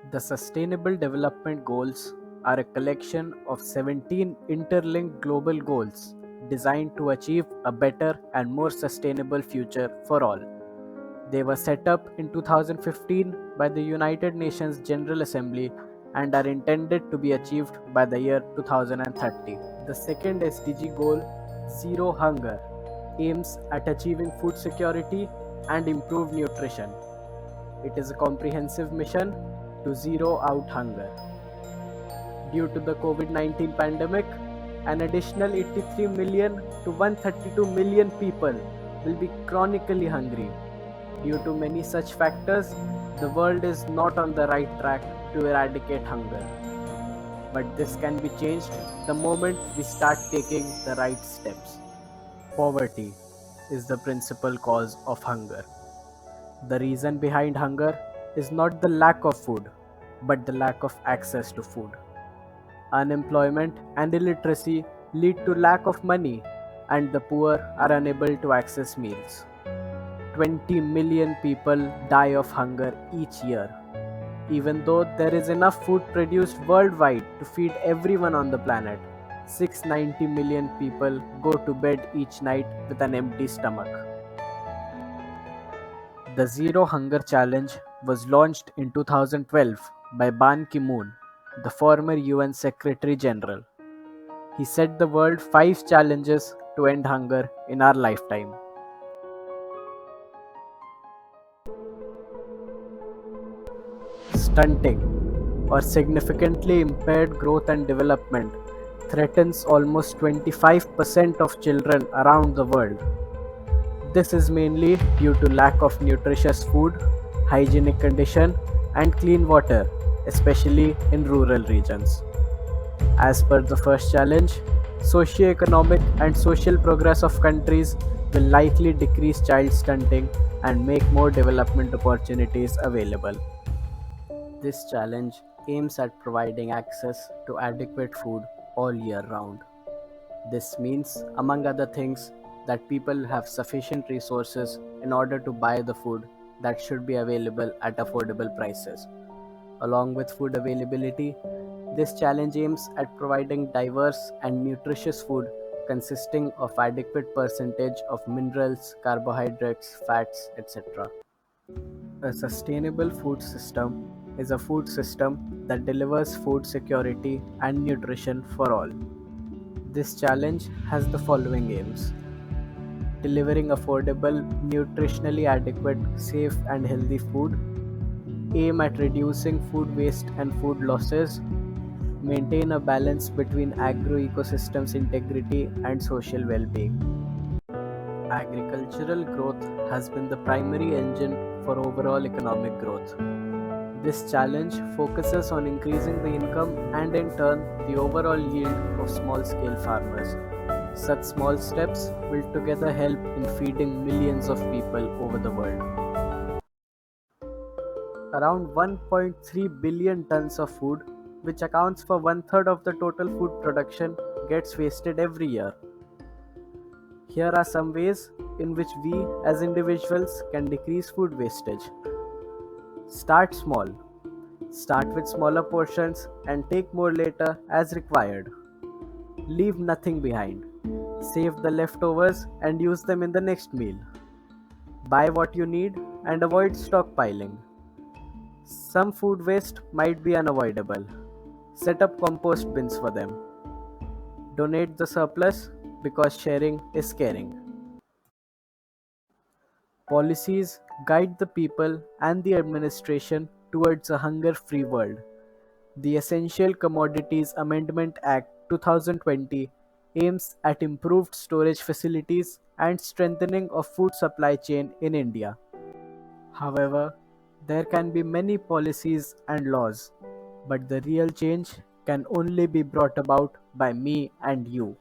The Sustainable Development Goals are a collection of 17 interlinked global goals designed to achieve a better and more sustainable future for all. They were set up in 2015 by the United Nations General Assembly and are intended to be achieved by the year 2030. The second SDG goal, Zero Hunger, aims at achieving food security and improved nutrition. It is a comprehensive mission to zero out hunger. Due to the COVID-19 pandemic, an additional 83 million to 132 million people will be chronically hungry. Due to many such factors, the world is not on the right track to eradicate hunger. But this can be changed the moment we start taking the right steps. Poverty is the principal cause of hunger. The reason behind hunger is not the lack of food, but the lack of access to food. Unemployment and illiteracy lead to lack of money, and the poor are unable to access meals. 20 million people die of hunger each year. Even though there is enough food produced worldwide to feed everyone on the planet, 690 million people go to bed each night with an empty stomach. The Zero Hunger Challenge was launched in 2012 by Ban Ki-moon, the former UN Secretary General. He set the world 5 challenges to end hunger in our lifetime. Stunting, or significantly impaired growth and development, threatens almost 25% of children around the world. This is mainly due to lack of nutritious food, hygienic condition, and clean water, especially in rural regions. As per the first challenge, socio-economic and social progress of countries will likely decrease child stunting and make more development opportunities available. This challenge aims at providing access to adequate food all year round. This means, among other things, that people have sufficient resources in order to buy the food that should be available at affordable prices. Along with food availability, this challenge aims at providing diverse and nutritious food consisting of adequate percentage of minerals, carbohydrates, fats, etc. A sustainable food system is a food system that delivers food security and nutrition for all. This challenge has the following aims: delivering affordable, nutritionally adequate, safe, and healthy food, aim at reducing food waste and food losses, maintain a balance between agroecosystem's integrity and social well being. Agricultural growth has been the primary engine for overall economic growth. This challenge focuses on increasing the income and, in turn, the overall yield of small scale farmers. Such small steps will together help in feeding millions of people over the world. Around 1.3 billion tons of food, which accounts for one third of the total food production, gets wasted every year. Here are some ways in which we as individuals can decrease food wastage. Start small. Start with smaller portions and take more later as required. Leave nothing behind. Save the leftovers and use them in the next meal. Buy what you need and avoid stockpiling. Some food waste might be unavoidable. Set up compost bins for them. Donate the surplus because sharing is caring. Policies guide the people and the administration towards a hunger free world. The Essential Commodities Amendment Act 2020 aims at improved storage facilities and strengthening of food supply chain in India. However, there can be many policies and laws, but the real change can only be brought about by me and you.